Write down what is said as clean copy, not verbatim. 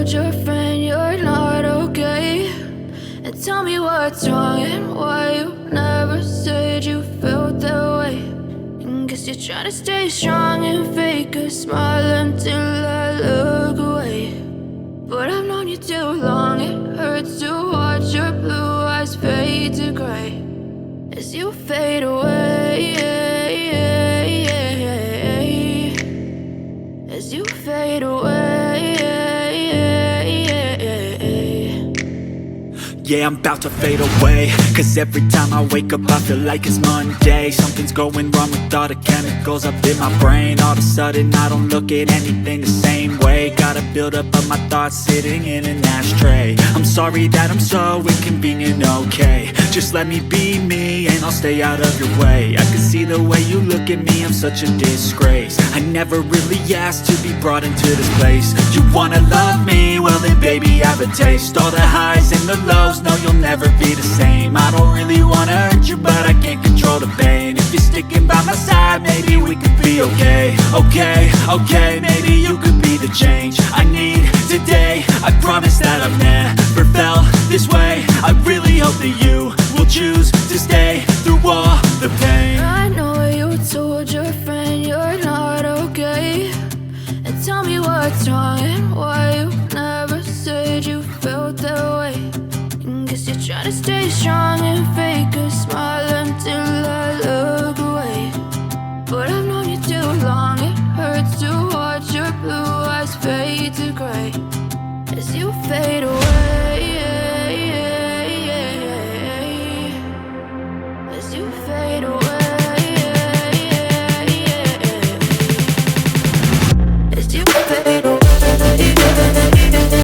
told your friend you're not okay, and tell me what's wrong and why you never said you felt that way. And guess you're trying to stay strong and fake a smile until I look away. But I've known you too long, it hurts to watch your blue eyes fade to gray as you fade away, as you fade away. Yeah, I'm about to fade away, cause every time I wake up I feel like it's Monday. Something's going wrong with all the chemicals up in my brain. All of a sudden I don't look at anything the same way. Got a build up of my thoughts sitting in an ashtray. I'm sorry that I'm so inconvenient, okay. Just let me be me and I'll stay out of your way. I can see the way you look at me, I'm such a disgrace. I never really asked to be brought into this place. You wanna love me? Well then baby have a taste. All the highs and the lows, no, you'll never be the same. I don't really wanna hurt you, but I can't control the pain. If you're sticking by my side, maybe we could be okay. Okay, maybe you could be the change I need today. I promise that I've never felt this way. I really hope that you will choose to stay through all the pain. I know you told your friend you're not okay, and tell me what's wrong and why you never said you felt that way. Guess you're trying to stay strong and fake a smile until I look away. But I've known you too long, it hurts to watch your blue eyes fade to gray as you fade away.